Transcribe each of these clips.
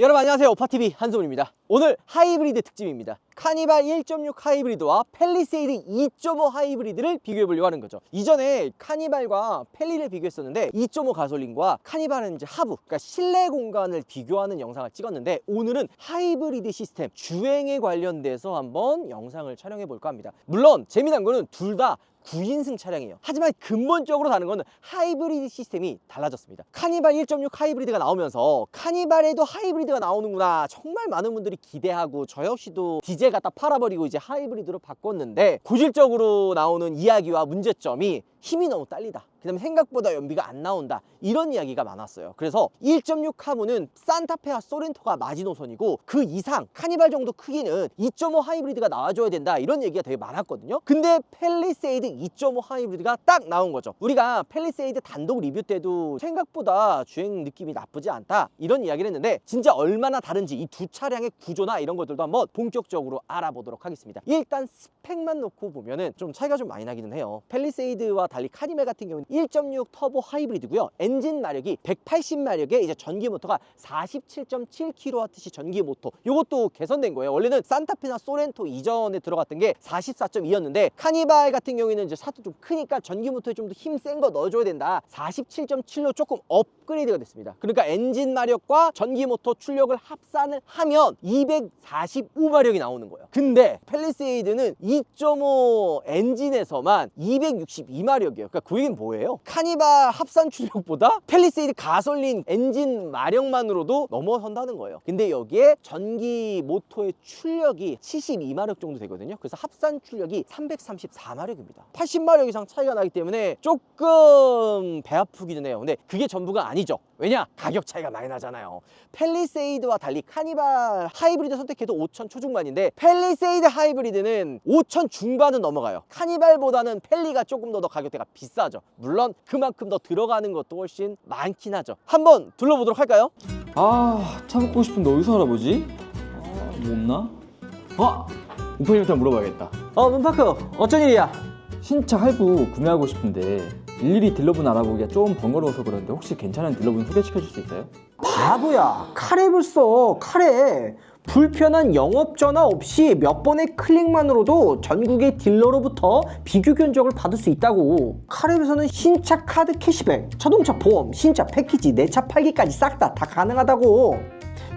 여러분 안녕하세요. 오파TV 한소문입니다. 오늘 하이브리드 특집입니다. 카니발 1.6 하이브리드와 팰리세이드 2.5 하이브리드를 비교해 보려고 하는 거죠. 이전에 카니발과 팰리를 비교했었는데 2.5 가솔린과 카니발은 이제 하부, 그러니까 실내 공간을 비교하는 영상을 찍었는데, 오늘은 하이브리드 시스템 주행에 관련돼서 한번 영상을 촬영해 볼까 합니다. 물론 재미난 거는 둘 다 9인승 차량이에요. 하지만 근본적으로 다른 거는 하이브리드 시스템이 달라졌습니다. 카니발 1.6 하이브리드가 나오면서 카니발에도 하이브리드가 나오는구나 정말 많은 분들이 기대하고, 저 역시도 디젤 갖다 팔아버리고 이제 하이브리드로 바꿨는데, 고질적으로 나오는 이야기와 문제점이 힘이 너무 딸리다, 그 다음에 생각보다 연비가 안 나온다, 이런 이야기가 많았어요. 그래서 1.6 하부는 산타페와 소렌토가 마지노선이고, 그 이상 카니발 정도 크기는 2.5 하이브리드가 나와줘야 된다, 이런 얘기가 되게 많았거든요. 근데 팰리세이드 2.5 하이브리드가 딱 나온 거죠. 우리가 팰리세이드 단독 리뷰 때도 생각보다 주행 느낌이 나쁘지 않다, 이런 이야기를 했는데, 진짜 얼마나 다른지 이 두 차량의 구조나 이런 것들도 한번 본격적으로 알아보도록 하겠습니다. 일단 스펙만 놓고 보면은 좀 차이가 좀 많이 나기는 해요. 팰리세이드와 달리 카니발 같은 경우는 1.6 터보 하이브리드고요. 엔진 마력이 180마력에 이제 전기 모터가 47.7kWh 전기 모터, 이것도 개선된 거예요. 원래는 산타페나 소렌토 이전에 들어갔던 게 44.2였는데 카니발 같은 경우에는 이제 사도 좀 크니까 전기 모터에 좀 더 힘 센 거 넣어줘야 된다, 47.7로 조금 업그레이드가 됐습니다. 그러니까 엔진 마력과 전기 모터 출력을 합산을 하면 245마력이 나오는 거예요. 근데 팰리세이드는 2.5 엔진에서만 262마력이에요. 그러니까 그 얘기는 뭐예요? 카니발 합산 출력보다 팰리세이드 가솔린 엔진 마력만으로도 넘어선다는 거예요. 근데 여기에 전기 모터의 출력이 72마력 정도 되거든요. 그래서 합산 출력이 334마력입니다. 80마력 이상 차이가 나기 때문에 조금 배 아프기는 해요. 근데 그게 전부가 아니죠. 왜냐? 가격 차이가 많이 나잖아요. 팰리세이드와 달리 카니발 하이브리드 선택해도 5천 초중반인데, 팰리세이드 하이브리드는 5천 중반은 넘어가요. 카니발보다는 팰리가 조금 더 가격대가 비싸죠. 물론 그만큼 더 들어가는 것도 훨씬 많긴 하죠. 한번 둘러보도록 할까요? 차 먹고 싶은데 어디서 알아보지? 뭐 없나? 오프님한테 물어봐야겠다. 문파크 어쩐 일이야? 신차 할부 구매하고 싶은데 일일이 딜러분 알아보기가 좀 번거로워서 그런데 혹시 괜찮은 딜러분 소개시켜줄 수 있어요? 바보야, 카랩을 써. 카랩. 불편한 영업 전화 없이 몇 번의 클릭만으로도 전국의 딜러로부터 비교 견적을 받을 수 있다고. 카랩에서는 신차 카드 캐시백, 자동차 보험, 신차 패키지, 내 차 팔기까지 싹 다 가능하다고.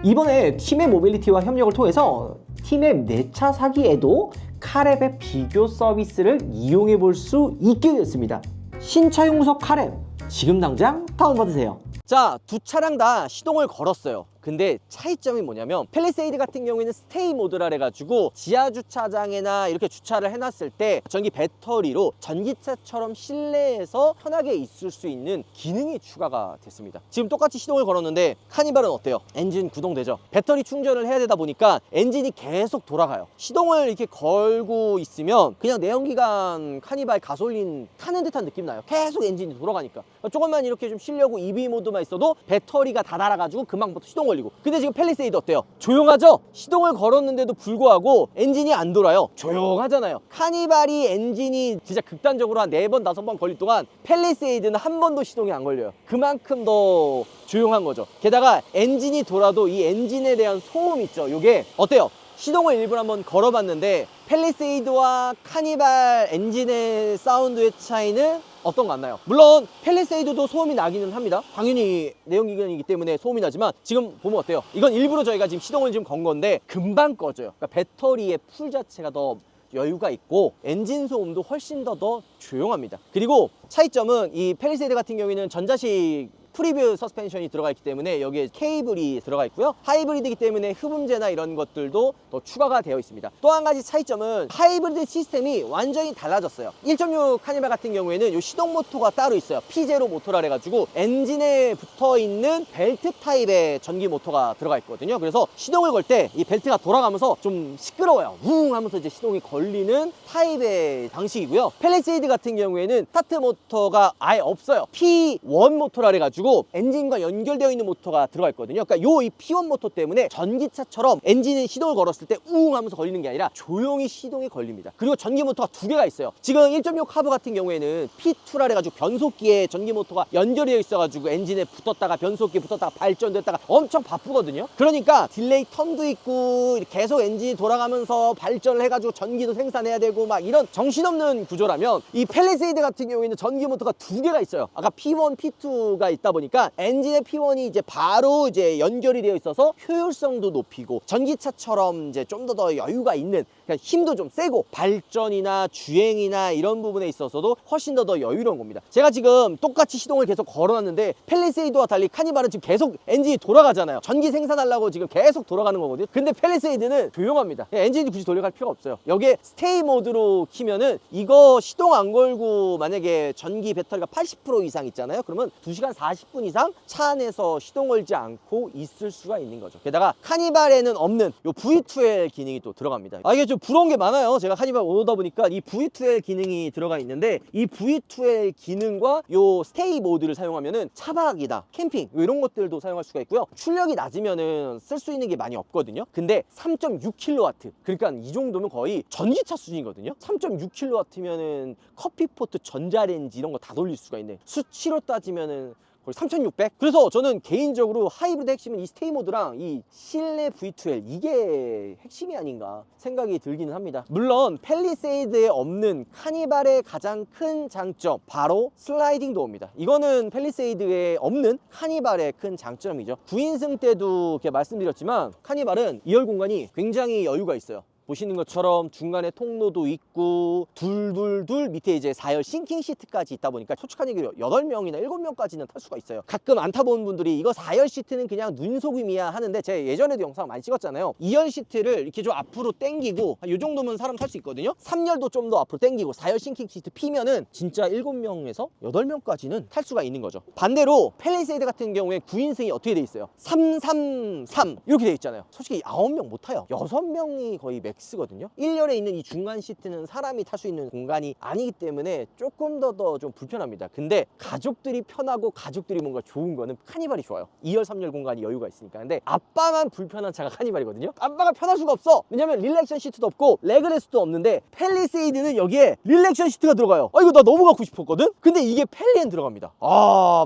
이번에 티맵 모빌리티와 협력을 통해서 티맵 내 차 사기에도 카랩의 비교 서비스를 이용해 볼 수 있게 됐습니다. 신차 용서 카랩, 지금 당장 다운받으세요. 자, 두 차량 다 시동을 걸었어요. 근데 차이점이 뭐냐면, 팰리세이드 같은 경우에는 스테이 모드라 해가지고 지하 주차장에나 이렇게 주차를 해놨을 때 전기 배터리로 전기차처럼 실내에서 편하게 있을 수 있는 기능이 추가가 됐습니다. 지금 똑같이 시동을 걸었는데 카니발은 어때요? 엔진 구동되죠? 배터리 충전을 해야 되다 보니까 엔진이 계속 돌아가요. 시동을 이렇게 걸고 있으면 그냥 내연기관 카니발 가솔린 타는 듯한 느낌 나요. 계속 엔진이 돌아가니까. 조금만 이렇게 좀 쉬려고 EV 모드만 있어도 배터리가 다 닳아가지고 금방부터 시동 걸리고. 근데 지금 팰리세이드 어때요? 조용하죠? 시동을 걸었는데도 불구하고 엔진이 안 돌아요. 조용하잖아요. 카니발이 엔진이 진짜 극단적으로 한 4번 5번 걸릴 동안 팰리세이드는 한 번도 시동이 안 걸려요. 그만큼 더 조용한 거죠. 게다가 엔진이 돌아도 이 엔진에 대한 소음 있죠. 요게 어때요? 시동을 일부러 한번 걸어봤는데 팰리세이드와 카니발 엔진의 사운드의 차이는 어떤 거 같나요? 물론 팰리세이드도 소음이 나기는 합니다. 당연히 내연기관이기 때문에 소음이 나지만 지금 보면 어때요? 이건 일부러 저희가 지금 시동을 지금 건 건데 금방 꺼져요. 그러니까 배터리의 풀 자체가 더 여유가 있고 엔진 소음도 훨씬 더 조용합니다. 그리고 차이점은 이 팰리세이드 같은 경우에는 전자식 프리뷰 서스펜션이 들어가 있기 때문에 여기에 케이블이 들어가 있고요. 하이브리드이기 때문에 흡음재나 이런 것들도 더 추가가 되어 있습니다. 또 한 가지 차이점은 하이브리드 시스템이 완전히 달라졌어요. 1.6 카니발 같은 경우에는 이 시동 모터가 따로 있어요. P0 모터라 해가지고 엔진에 붙어 있는 벨트 타입의 전기 모터가 들어가 있거든요. 그래서 시동을 걸 때 이 벨트가 돌아가면서 좀 시끄러워요. 웅 하면서 이제 시동이 걸리는 타입의 방식이고요. 팰리세이드 같은 경우에는 스타트 모터가 아예 없어요. P1 모터라 해가지고 있어가지고 엔진과 연결되어 있는 모터가 들어가 있거든요. 그러니까 이 P1 모터 때문에 전기차처럼 엔진을 시동을 걸었을 때 우웅 하면서 걸리는 게 아니라 조용히 시동이 걸립니다. 그리고 전기 모터가 두 개가 있어요. 지금 1.6 카브 같은 경우에는 P2라 해가지고 변속기에 전기 모터가 연결이 되어 있어가지고 엔진에 붙었다가 변속기에 붙었다가 발전됐다가 엄청 바쁘거든요. 그러니까 딜레이 텀도 있고 계속 엔진이 돌아가면서 발전을 해가지고 전기도 생산해야 되고 막 이런 정신없는 구조라면 이 팰리세이드 같은 경우에는 전기 모터가 두 개가 있어요. 아까 P1, P2가 있다 보니까 엔진의 P1이 이제 바로 이제 연결이 되어 있어서 효율성도 높이고 전기차처럼 이제 좀 더 여유가 있는, 그러니까 힘도 좀 세고 발전이나 주행이나 이런 부분에 있어서도 훨씬 더 여유로운 겁니다. 제가 지금 똑같이 시동을 계속 걸어놨는데 팰리세이드와 달리 카니발은 지금 계속 엔진이 돌아가잖아요. 전기 생산하려고 지금 계속 돌아가는 거거든요. 근데 팰리세이드는 조용합니다. 엔진이 굳이 돌려갈 필요가 없어요. 여기에 스테이 모드로 키면은 이거 시동 안 걸고 만약에 전기 배터리가 80% 이상 있잖아요. 그러면 2시간 40분 이상 차 안에서 시동 걸지 않고 있을 수가 있는 거죠. 게다가 카니발에는 없는 요 V2L 기능이 또 들어갑니다. 이게 좀 부러운 게 많아요. 제가 카니발 오다 보니까 이 V2L 기능이 들어가 있는데 이 V2L 기능과 요 스테이 모드를 사용하면은 차박이다, 캠핑 이런 것들도 사용할 수가 있고요. 출력이 낮으면은 쓸 수 있는 게 많이 없거든요. 근데 3.6kW, 그러니까 이 정도면 거의 전기차 수준이거든요. 3.6kW면은 커피포트, 전자레인지 이런 거 다 돌릴 수가 있네. 수치로 따지면은 거의 3600? 그래서 저는 개인적으로 하이브리드 핵심은 이 스테이 모드랑 이 실내 V2L, 이게 핵심이 아닌가 생각이 들기는 합니다. 물론 팰리세이드에 없는 카니발의 가장 큰 장점, 바로 슬라이딩 도어입니다. 이거는 팰리세이드에 없는 카니발의 큰 장점이죠. 9인승 때도 이렇게 말씀드렸지만 카니발은 2열 공간이 굉장히 여유가 있어요. 보시는 것처럼 중간에 통로도 있고 둘둘둘 밑에 이제 4열 싱킹 시트까지 있다 보니까 솔직한 얘기로 8명이나 7명까지는 탈 수가 있어요. 가끔 안 타본 분들이 이거 4열 시트는 그냥 눈속임이야 하는데 제가 예전에도 영상 많이 찍었잖아요. 2열 시트를 이렇게 좀 앞으로 당기고 이 정도면 사람 탈 수 있거든요. 3열도 좀 더 앞으로 당기고 4열 싱킹 시트 피면은 진짜 7명에서 8명까지는 탈 수가 있는 거죠. 반대로 팰리세이드 같은 경우에 9인승이 어떻게 돼 있어요? 333 이렇게 돼 있잖아요. 솔직히 9명 못 타요. 6명이 거의 맥스거든요. 1열에 있는 이 중간 시트는 사람이 탈 수 있는 공간이 아니기 때문에 조금 더 좀 불편합니다. 근데 가족들이 편하고 가족들이 뭔가 좋은 거는 카니발이 좋아요. 2열, 3열 공간이 여유가 있으니까. 근데 아빠만 불편한 차가 카니발이거든요. 아빠가 편할 수가 없어. 왜냐면 릴렉션 시트도 없고 레그레스도 없는데 팰리세이드는 여기에 릴렉션 시트가 들어가요. 이거 나 너무 갖고 싶었거든? 근데 이게 팰리엔 들어갑니다.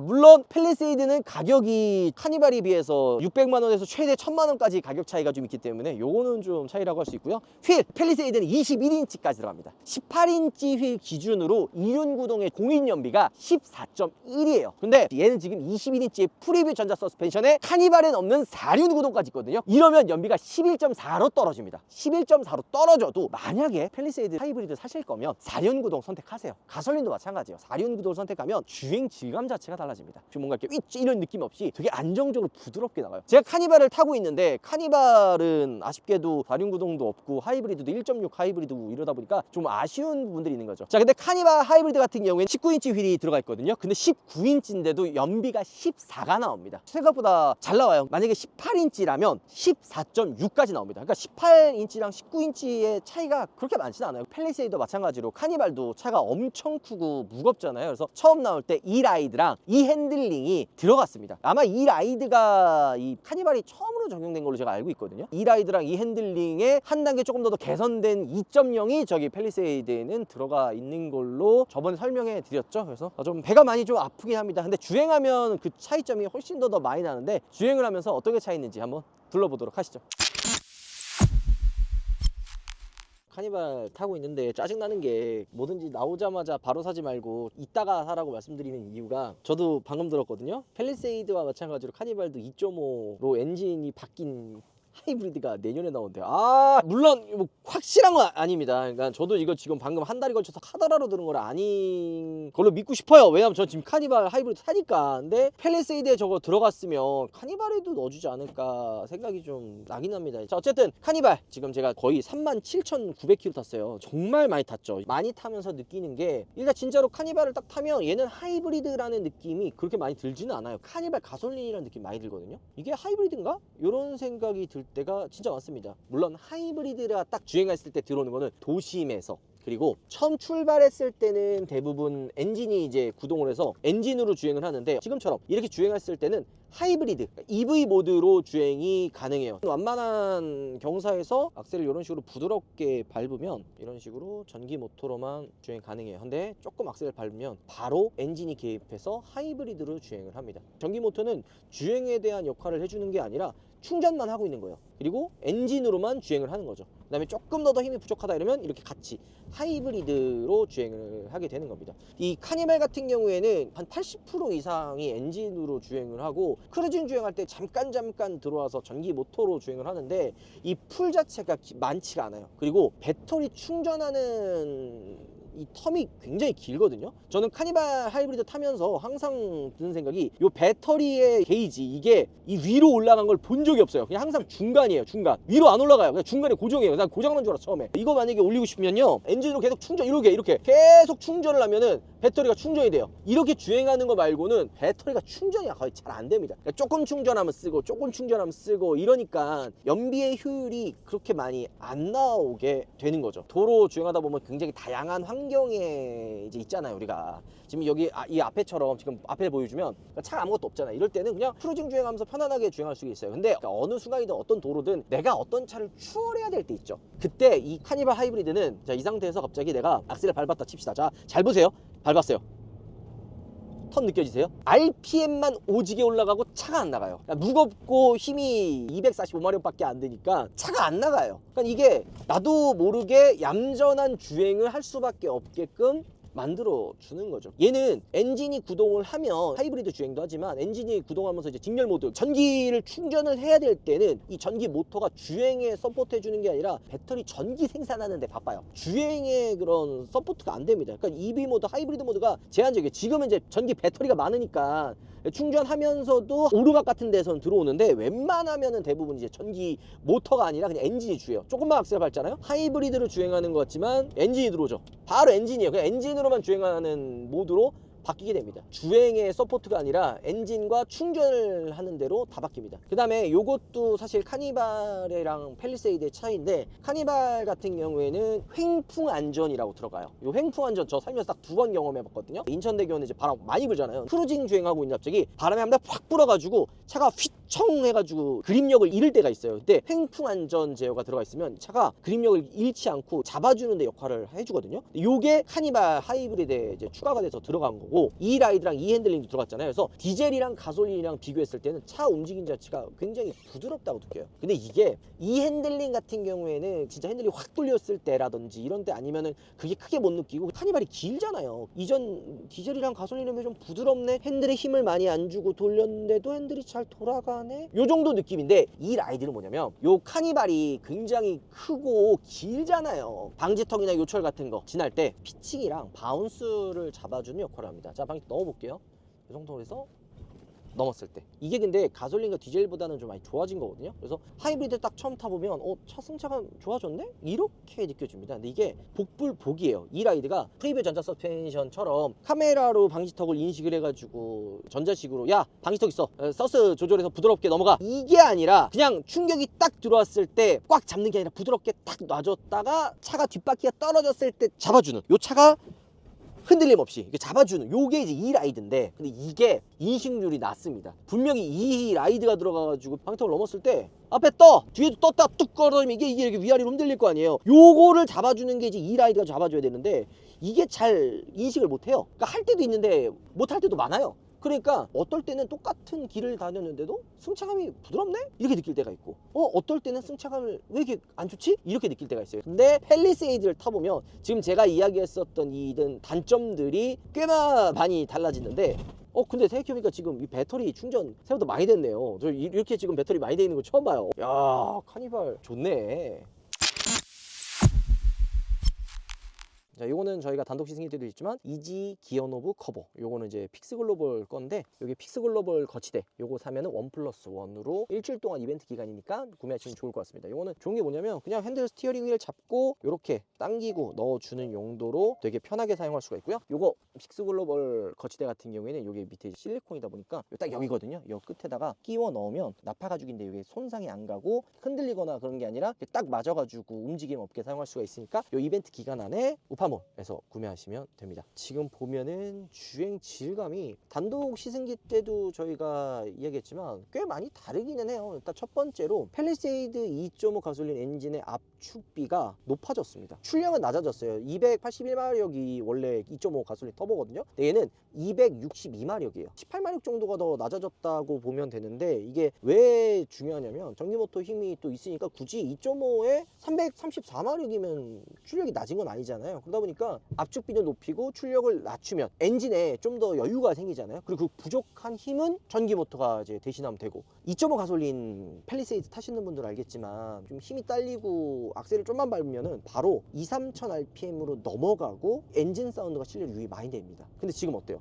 물론 팰리세이드는 가격이 카니발에 비해서 600만 원에서 최대 1000만 원까지 가격 차이가 좀 있기 때문에 요거는 좀 차이라고 할 수 있고요. 휠, 팰리세이드는 21인치까지 들어갑니다. 18인치 휠 기준으로 이륜구동의 공인연비가 14.1이에요. 근데 얘는 지금 21인치의 프리뷰 전자 서스펜션에 카니발엔 없는 4륜구동까지 있거든요. 이러면 연비가 11.4로 떨어집니다. 11.4로 떨어져도 만약에 팰리세이드 하이브리드 사실 거면 4륜구동 선택하세요. 가솔린도 마찬가지예요. 4륜구동을 선택하면 주행 질감 자체가 달라집니다. 지금 뭔가 이렇게 윗 이런 느낌 없이 되게 안정적으로 부드럽게 나가요. 제가 카니발을 타고 있는데 카니발은 아쉽게도 4륜구동도 없고 하이브리드도 1.6 하이브리드고 이러다 보니까 좀 아쉬운 부분들이 있는 거죠. 자, 근데 카니발 하이브리드 같은 경우에는 19인치 휠이 들어가 있거든요. 근데 19인치인데도 연비가 14가 나옵니다. 생각보다 잘 나와요. 만약에 18인치라면 14.6까지 나옵니다. 그러니까 18인치랑 19인치의 차이가 그렇게 많지는 않아요. 팰리세이드 마찬가지로 카니발도 차가 엄청 크고 무겁잖아요. 그래서 처음 나올 때 이 라이드랑 이 핸들링이 들어갔습니다. 아마 이 라이드가 이 카니발이 처음으로 적용된 걸로 제가 알고 있거든요. 이 라이드랑 이 핸들링에 한 단계 조금 더 개선된 2.0이 저기 팰리세이드에는 들어가 있는 걸로 저번에 설명해 드렸죠. 그래서 좀 배가 많이 좀 아프긴 합니다. 근데 주행하면 그 차이점이 훨씬 더 많이 나는데 주행을 하면서 어떻게 차이있는지 한번 둘러보도록 하시죠. 카니발 타고 있는데 짜증나는 게 뭐든지 나오자마자 바로 사지 말고 이따가 사라고 말씀드리는 이유가, 저도 방금 들었거든요. 팰리세이드와 마찬가지로 카니발도 2.5로 엔진이 바뀐 하이브리드가 내년에 나온대요. 물론 뭐 확실한 건 아닙니다. 그러니까 저도 이거 지금 방금 한 달이 걸쳐서 카더라로 들은 건 아닌 걸로 믿고 싶어요. 왜냐면 저 지금 카니발 하이브리드 타니까. 근데 팰리세이드에 저거 들어갔으면 카니발에도 넣어주지 않을까 생각이 좀 나긴 합니다. 자, 어쨌든 카니발 지금 제가 거의 37,900km 탔어요. 정말 많이 탔죠. 많이 타면서 느끼는 게, 일단 진짜로 카니발을 딱 타면 얘는 하이브리드라는 느낌이 그렇게 많이 들지는 않아요. 카니발 가솔린이라는 느낌 많이 들거든요. 이게 하이브리드인가? 이런 생각이 들 때가 진짜 많습니다. 물론 하이브리드가 딱 주행했을 때 들어오는 거는 도심에서 그리고 처음 출발했을 때는 대부분 엔진이 이제 구동을 해서 엔진으로 주행을 하는데 지금처럼 이렇게 주행했을 때는 하이브리드, EV 모드로 주행이 가능해요. 완만한 경사에서 악셀을 이런 식으로 부드럽게 밟으면 이런 식으로 전기 모터로만 주행 가능해요. 근데 조금 악셀을 밟으면 바로 엔진이 개입해서 하이브리드로 주행을 합니다. 전기 모터는 주행에 대한 역할을 해주는 게 아니라 충전만 하고 있는 거예요. 그리고 엔진으로만 주행을 하는 거죠. 그 다음에 조금 더 힘이 부족하다 이러면 이렇게 같이 하이브리드로 주행을 하게 되는 겁니다. 이 카니발 같은 경우에는 한 80% 이상이 엔진으로 주행을 하고 크루징 주행할 때 잠깐 들어와서 전기 모터로 주행을 하는데 이 풀 자체가 많지가 않아요. 그리고 배터리 충전하는 이 텀이 굉장히 길거든요. 저는 카니발 하이브리드 타면서 항상 드는 생각이 이 배터리의 게이지 이게 이 위로 올라간 걸 본 적이 없어요. 그냥 항상 중간이에요. 중간 위로 안 올라가요. 그냥 중간에 고정이에요. 난 고장난 줄 알았어 처음에. 이거 만약에 올리고 싶으면요 엔진으로 계속 충전 이렇게 계속 충전을 하면은 배터리가 충전이 돼요. 이렇게 주행하는 거 말고는 배터리가 충전이 거의 잘 안 됩니다. 그러니까 조금 충전하면 쓰고 조금 충전하면 쓰고 이러니까 연비의 효율이 그렇게 많이 안 나오게 되는 거죠. 도로 주행하다 보면 굉장히 다양한 환경에 이제 있잖아요. 우리가 지금 여기 이 앞에처럼 지금 앞에 보여주면 차가 아무것도 없잖아요. 이럴 때는 그냥 크루징 주행하면서 편안하게 주행할 수 있어요. 근데 어느 순간이든 어떤 도로든 내가 어떤 차를 추월해야 될 때 있죠. 그때 이 카니발 하이브리드는 자, 이 상태에서 갑자기 내가 악셀을 밟았다 칩시다. 자, 잘 보세요. 밟았어요. 턴 느껴지세요? RPM만 오지게 올라가고 차가 안 나가요. 그러니까 무겁고 힘이 245마력밖에 안 되니까 차가 안 나가요. 그러니까 이게 나도 모르게 얌전한 주행을 할 수밖에 없게끔 만들어 주는 거죠. 얘는 엔진이 구동을 하면 하이브리드 주행도 하지만 엔진이 구동하면서 이제 직렬 모드 전기를 충전을 해야 될 때는 이 전기 모터가 주행에 서포트 해주는 게 아니라 배터리 전기 생산하는 데 바빠요. 주행에 그런 서포트가 안 됩니다. 그러니까 EV 모드, 하이브리드 모드가 제한적이에요. 지금은 이제 전기 배터리가 많으니까 충전하면서도 오르막 같은 데서는 들어오는데 웬만하면은 대부분 이제 전기 모터가 아니라 그냥 엔진이 주예요. 조금만 악셀 밟잖아요. 하이브리드로 주행하는 것 같지만 엔진이 들어오죠. 바로 엔진이에요. 그냥 엔진으로만 주행하는 모드로 바뀌게 됩니다. 주행의 서포트가 아니라 엔진과 충전을 하는 대로 다 바뀝니다. 그 다음에 요것도 사실 카니발이랑 팰리세이드의 차이인데 카니발 같은 경우에는 횡풍 안전이라고 들어가요. 요 횡풍 안전 저 살면서 딱 2번 경험해 봤거든요. 인천대교는 이제 바람 많이 불잖아요. 크루징 주행하고 있는데 갑자기 바람이 한 번 확 불어가지고 차가 휘청 해가지고 그립력을 잃을 때가 있어요. 그때 횡풍 안전 제어가 들어가 있으면 차가 그립력을 잃지 않고 잡아주는 데 역할을 해주거든요. 요게 카니발 하이브리드에 이제 추가가 돼서 들어간 거고 이 라이드랑 이 핸들링도 들어갔잖아요. 그래서 디젤이랑 가솔린이랑 비교했을 때는 차 움직임 자체가 굉장히 부드럽다고 느껴요. 근데 이게 이 핸들링 같은 경우에는 진짜 핸들이 확 돌렸을 때라든지 이런 때 아니면은 그게 크게 못 느끼고 카니발이 길잖아요. 이전 디젤이랑 가솔린이면 좀 부드럽네, 핸들에 힘을 많이 안 주고 돌렸는데도 핸들이 잘 돌아가네, 요 정도 느낌인데 이 라이드는 뭐냐면 요 카니발이 굉장히 크고 길잖아요. 방지턱이나 요철 같은 거 지날 때 피칭이랑 바운스를 잡아주는 역할을 합니다. 자, 방지 넣어볼게요. 이 정도로 해서 넘었을 때 이게 근데 가솔린과 디젤보다는 좀 많이 좋아진 거거든요. 그래서 하이브리드 딱 처음 타보면 차 승차감 좋아졌네? 이렇게 느껴집니다. 근데 이게 복불복이에요. 이 라이드가 프리뷰 전자 서스펜션처럼 카메라로 방지턱을 인식을 해가지고 전자식으로 야 방지턱 있어, 서스 조절해서 부드럽게 넘어가, 이게 아니라 그냥 충격이 딱 들어왔을 때 꽉 잡는 게 아니라 부드럽게 딱 놔줬다가 차가 뒷바퀴가 떨어졌을 때 잡아주는, 요 차가 흔들림 없이 이렇게 잡아주는 요게 이제 이 라이드인데, 근데 이게 인식률이 낮습니다. 분명히 이 라이드가 들어가가지고 방지턱을 넘었을 때 앞에 떠, 뒤에도 떴다 뚝 걸어지면 이게 이렇게 위아래로 흔들릴 거 아니에요. 요거를 잡아주는 게 이제 이 라이드가 잡아줘야 되는데 이게 잘 인식을 못해요. 그러니까 할 때도 있는데 못할 때도 많아요. 그러니까 어떨 때는 똑같은 길을 다녔는데도 승차감이 부드럽네? 이렇게 느낄 때가 있고 어떨 때는 승차감을 왜 이렇게 안 좋지? 이렇게 느낄 때가 있어요. 근데 팰리세이드를 타보면 지금 제가 이야기했었던 이 단점들이 꽤나 많이 달라지는데 근데 생각해보니까 지금 이 배터리 충전 생각보다 많이 됐네요. 저 이렇게 지금 배터리 많이 돼 있는 거 처음 봐요. 야, 카니발 좋네. 자, 요거는 저희가 단독 시승일 때도 있지만 이지 기어 노브 커버, 요거는 이제 픽스 글로벌 건데, 요게 픽스 글로벌 거치대 요거 사면은 1+1으로 일주일 동안 이벤트 기간이니까 구매하시면 좋을 것 같습니다. 요거는 좋은 게 뭐냐면 그냥 핸들 스티어링 휠 잡고 요렇게 당기고 넣어주는 용도로 되게 편하게 사용할 수가 있고요. 요거 픽스 글로벌 거치대 같은 경우에는 요게 밑에 실리콘이다 보니까 요 딱 여기거든요. 요 끝에다가 끼워 넣으면 나파 가죽인데 요게 손상이 안 가고 흔들리거나 그런 게 아니라 딱 맞아가지고 움직임 없게 사용할 수가 있으니까 요 이벤트 기간 안에 우파몰에서 구매하시면 됩니다. 지금 보면은 주행 질감이 단독 시승기 때도 저희가 이야기했지만 꽤 많이 다르기는 해요. 일단 첫 번째로 팰리세이드 2.5 가솔린 엔진의 압축비가 높아졌습니다. 출력은 낮아졌어요. 281마력이 원래 2.5 가솔린 터보거든요. 근데 얘는 262마력이에요. 18마력 정도가 더 낮아졌다고 보면 되는데, 이게 왜 중요하냐면 전기모터 힘이 또 있으니까 굳이 2.5에 334마력이면 출력이 낮은 건 아니잖아요. 그러다 보니까 압축비도 높이고 출력을 낮추면 엔진에 좀 더 여유가 생기잖아요. 그리고 그 부족한 힘은 전기모터가 이제 대신하면 되고, 2.5 가솔린 팰리세이드 타시는 분들 알겠지만 좀 힘이 딸리고 악셀을 좀만 밟으면은 바로 2-3천 rpm으로 넘어가고 엔진 사운드가 실내로 유입이 많이 됩니다. 근데 지금 어때요?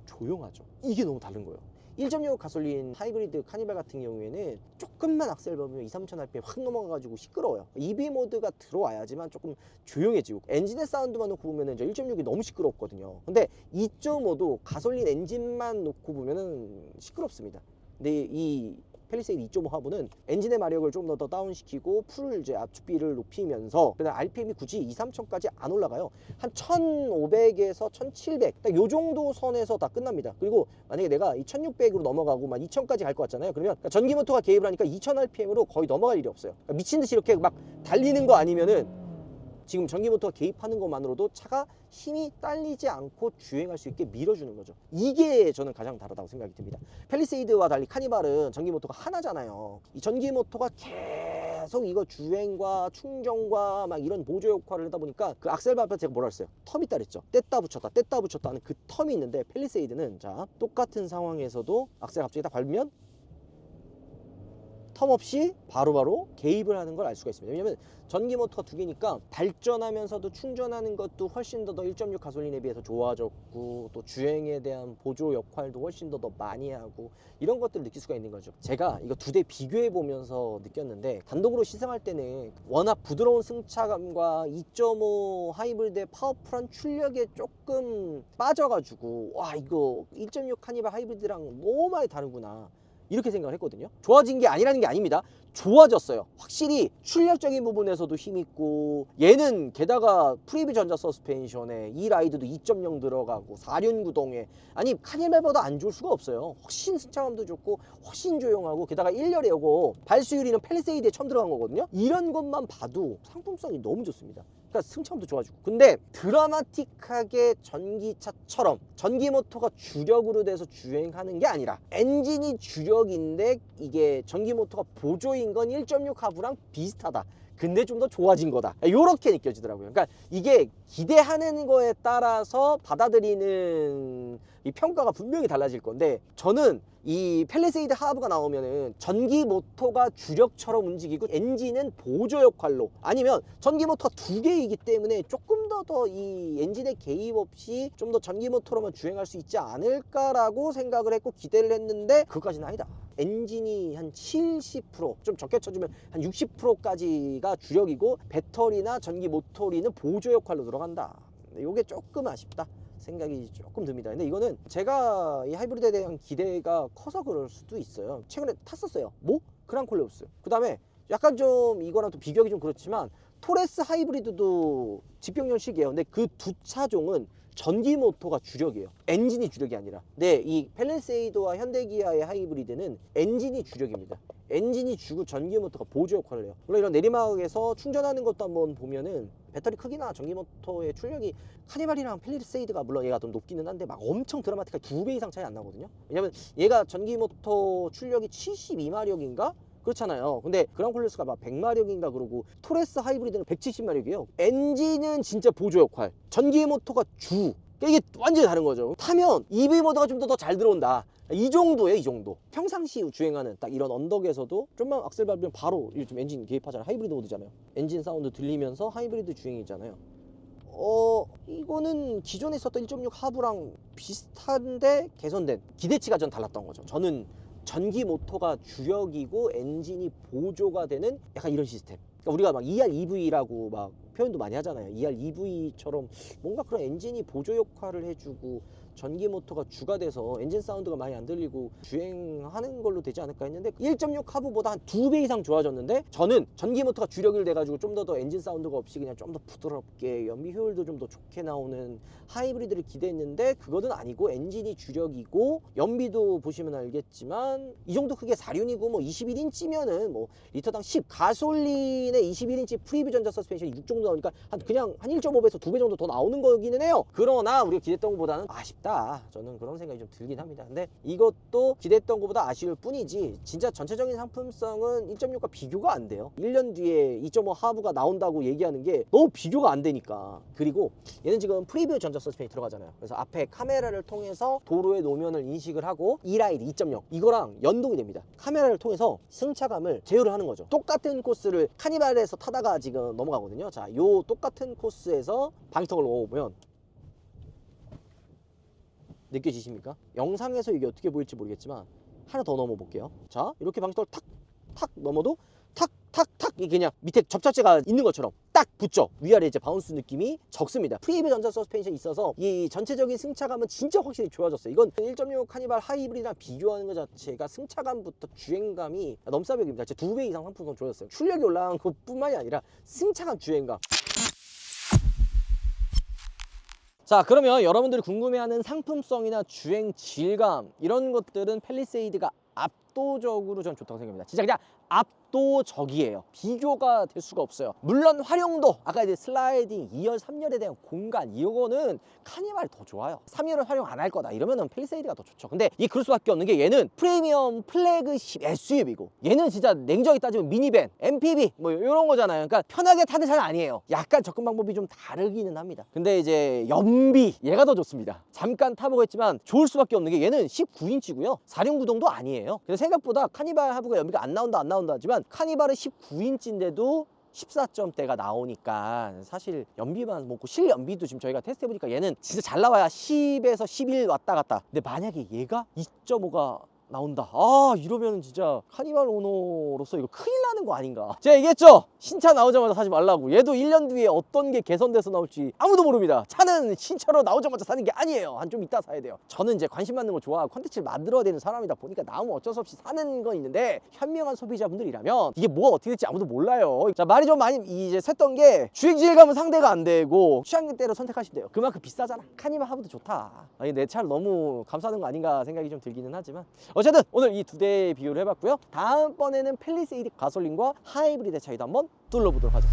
조용하죠. 이게 너무 다른 거예요. 1.6 가솔린 하이브리드 카니발 같은 경우에는 조금만 악셀 밟으면 2-3천 rpm 확 넘어가가지고 시끄러워요. EV 모드가 들어와야지만 조금 조용해지고, 엔진의 사운드만 놓고 보면은 1.6이 너무 시끄럽거든요. 근데 2.5도 가솔린 엔진만 놓고 보면은 시끄럽습니다. 근데 이 팰리세이드 2.5 하부는 엔진의 마력을 좀 더 다운시키고 풀 이제 압축비를 높이면서 그다음 RPM이 굳이 2-3천까지 안 올라가요. 한 1500에서 1700 딱 요 정도 선에서 다 끝납니다. 그리고 만약에 내가 이 1600으로 넘어가고 막 2000까지 갈 것 같잖아요. 그러면 전기 모터가 개입을 하니까 2000 rpm으로 거의 넘어갈 일이 없어요. 그러니까 미친 듯이 이렇게 막 달리는 거 아니면은 지금 전기모터가 개입하는 것만으로도 차가 힘이 딸리지 않고 주행할 수 있게 밀어주는 거죠. 이게 저는 가장 다르다고 생각이 듭니다. 팰리세이드와 달리 카니발은 전기모터가 하나잖아요. 이 전기모터가 계속 이거 주행과 충전과 막 이런 보조 역할을 하다 보니까 그 악셀 밟을 때 제가 뭐라 했어요? 텀이 있다 그랬죠. 뗐다 붙였다 하는 그 텀이 있는데, 팰리세이드는 자 똑같은 상황에서도 악셀 갑자기 딱 밟으면 텀 없이 바로바로 개입을 하는 걸 알 수가 있습니다. 왜냐면 전기 모터가 두 개니까 발전하면서도 충전하는 것도 훨씬 더 1.6 가솔린에 비해서 좋아졌고, 또 주행에 대한 보조 역할도 훨씬 더 많이 하고, 이런 것들을 느낄 수가 있는 거죠. 제가 이거 두 대 비교해 보면서 느꼈는데, 단독으로 시승할 때는 워낙 부드러운 승차감과 2.5 하이브리드의 파워풀한 출력에 조금 빠져가지고 와, 이거 1.6 카니발 하이브리드랑 너무 많이 다르구나 이렇게 생각을 했거든요. 좋아진 게 아니라는 게 아닙니다. 좋아졌어요. 확실히 출력적인 부분에서도 힘있고, 얘는 게다가 프리비 전자 서스펜션에 이 라이드도 2.0 들어가고 4륜 구동에, 아니 카니발보다 안 좋을 수가 없어요. 훨씬 승차감도 좋고 훨씬 조용하고, 게다가 1열 에어고 발수율이는 팰리세이드에 처음 들어간 거거든요. 이런 것만 봐도 상품성이 너무 좋습니다. 그러니까 승차감도 좋아지고. 근데 드라마틱하게 전기차처럼 전기모터가 주력으로 돼서 주행하는 게 아니라, 엔진이 주력인데 이게 전기모터가 보조인 건 1.6 하부랑 비슷하다. 근데 좀 더 좋아진 거다. 이렇게 느껴지더라고요. 그러니까 이게 기대하는 거에 따라서 받아들이는 이 평가가 분명히 달라질 건데, 저는 이 팰리세이드 하부가 나오면은 전기 모터가 주력처럼 움직이고 엔진은 보조 역할로, 아니면 전기 모터가 두 개이기 때문에 조금 더 이 엔진의 개입 없이 좀 더 전기 모터로만 주행할 수 있지 않을까라고 생각을 했고 기대를 했는데, 그것까지는 아니다. 엔진이 한 70%, 좀 적게 쳐주면 한 60%까지가 주력이고, 배터리나 전기 모터리는 보조 역할로 들어간다. 이게 조금 아쉽다 생각이 조금 듭니다. 근데 이거는 제가 이 하이브리드에 대한 기대가 커서 그럴 수도 있어요. 최근에 탔었어요. 뭐? 그랑콜레오스. 그 다음에 약간 좀 이거랑 또 비교하기 좀 그렇지만 토레스 하이브리드도 집병연식이에요. 근데 그 두 차종은 전기 모터가 주력이에요. 엔진이 주력이 아니라. 네, 이 팰리세이드와 현대기아의 하이브리드는 엔진이 주력입니다. 엔진이 주고 전기 모터가 보조 역할을 해요. 물론 이런 내리막에서 충전하는 것도 한번 보면은 배터리 크기나 전기 모터의 출력이 카니발이랑 팰리세이드가 물론 얘가 좀 높기는 한데 막 엄청 드라마틱하게 2배 이상 차이 안 나거든요. 왜냐면 얘가 전기 모터 출력이 72마력인가? 그렇잖아요. 근데 그랑콜레스가 막 100마력인가 그러고, 토레스 하이브리드는 170마력이에요. 엔진은 진짜 보조 역할, 전기 모터가 주. 이게 완전히 다른 거죠. 타면 EV 모드가 좀 더 잘 들어온다. 이 정도예요, 이 정도. 평상시 주행하는 딱 이런 언덕에서도 좀만 악셀 밟으면 바로 요즘 엔진 개입하잖아요. 하이브리드 모드잖아요. 엔진 사운드 들리면서 하이브리드 주행이잖아요. 이거는 기존에 있었던 1.6 하부랑 비슷한데 개선된, 기대치가 전 달랐던 거죠. 저는 전기 모터가 주력이고 엔진이 보조가 되는 약간 이런 시스템. 그러니까 우리가 막 ER/EV라고 막 표현도 많이 하잖아요. ER/EV처럼 뭔가 그런 엔진이 보조 역할을 해주고 전기 모터가 주가 돼서 엔진 사운드가 많이 안 들리고 주행하는 걸로 되지 않을까 했는데 1.6 하부보다 한 2배 이상 좋아졌는데, 저는 전기 모터가 주력이 돼가지고 좀 더 엔진 사운드가 없이 그냥 좀 더 부드럽게 연비 효율도 좀 더 좋게 나오는 하이브리드를 기대했는데 그거는 아니고 엔진이 주력이고 연비도 보시면 알겠지만 이 정도 크게 4륜이고 뭐 21인치면은 뭐 리터당 10, 가솔린에 21인치 프리뷰 전자 서스펜션이 6 정도 나오니까 그냥 한 1.5배에서 2배 정도 더 나오는 거기는 해요. 그러나 우리가 기대했던 것보다는 아쉽다, 저는 그런 생각이 좀 들긴 합니다. 근데 이것도 기대했던 것보다 아쉬울 뿐이지 진짜 전체적인 상품성은 1.6과 비교가 안 돼요. 1년 뒤에 2.5 하부가 나온다고 얘기하는 게 너무 비교가 안 되니까. 그리고 얘는 지금 프리뷰 전자 서스펜이 들어가잖아요. 그래서 앞에 카메라를 통해서 도로의 노면을 인식을 하고 E-라이트 2.0 이거랑 연동이 됩니다. 카메라를 통해서 승차감을 제어를 하는 거죠. 똑같은 코스를 카니발에서 타다가 지금 넘어가거든요. 자, 요 똑같은 코스에서 방지턱을 넘어보면 느껴지십니까? 영상에서 이게 어떻게 보일지 모르겠지만 하나 더 넘어 볼게요. 자, 이렇게 방지턱을 탁 넘어도 탁 이게 그냥 밑에 접착제가 있는 것처럼 딱 붙죠. 위아래 이제 바운스 느낌이 적습니다. 프리뷰 전자 서스펜션이 있어서 이 전체적인 승차감은 진짜 확실히 좋아졌어요. 이건 1.6 카니발 하이브리드랑 비교하는 것 자체가 승차감부터 주행감이 넘사벽입니다. 진짜 2배 이상 상품성 좋아졌어요. 출력이 올라간 것뿐만이 아니라 승차감, 주행감. 자, 그러면 여러분들이 궁금해하는 상품성이나 주행 질감 이런 것들은 팰리세이드가 압도적으로 전 좋다고 생각합니다. 진짜 그냥 압도적이에요. 비교가 될 수가 없어요. 물론 활용도, 아까 이제 슬라이딩 2열 3열에 대한 공간, 이거는 카니발이 더 좋아요. 3열을 활용 안 할 거다 이러면은 팰리세이드가 더 좋죠. 근데 이 그럴 수밖에 없는 게 얘는 프리미엄 플래그십 SUV고 얘는 진짜 냉정히 따지면 미니밴, MPV 뭐 이런 거잖아요. 그러니까 편하게 타는 차는 아니에요. 약간 접근 방법이 좀 다르기는 합니다. 근데 이제 연비, 얘가 더 좋습니다. 잠깐 타보고 했지만 좋을 수밖에 없는 게 얘는 19인치고요 4륜 구동도 아니에요. 그래서 생각보다 카니발 하부가 연비가 안 나온다 하지만 카니발은 19인치인데도 14점대가 나오니까 사실 연비만 먹고 실연비도 지금 저희가 테스트해보니까 얘는 진짜 잘 나와야 10에서 11 왔다 갔다. 근데 만약에 얘가 2.5가 나온다, 이러면 진짜 카니발 오너로서 이거 큰일 나는 거 아닌가. 제가 얘기했죠, 신차 나오자마자 사지 말라고. 얘도 1년 뒤에 어떤 게 개선돼서 나올지 아무도 모릅니다. 차는 신차로 나오자마자 사는 게 아니에요. 한 좀 이따 사야 돼요. 저는 이제 관심 받는 거 좋아하고 콘텐츠를 만들어야 되는 사람이다 보니까 나오면 어쩔 수 없이 사는 건 있는데, 현명한 소비자분들이라면 이게 뭐가 어떻게 될지 아무도 몰라요. 자, 말이 좀 많이 이제 샜던 게 주행 질감은 상대가 안 되고 취향대로 선택하시면 돼요. 그만큼 비싸잖아. 카니발 하부도 좋다. 아니, 내 차를 너무 감싸는 거 아닌가 생각이 좀 들기는 하지만 어쨌든 오늘 이 두 대 비교를 해봤고요. 다음번에는 팰리세이드 가솔린과 하이브리드 차이도 한번 뚫어보도록 하죠.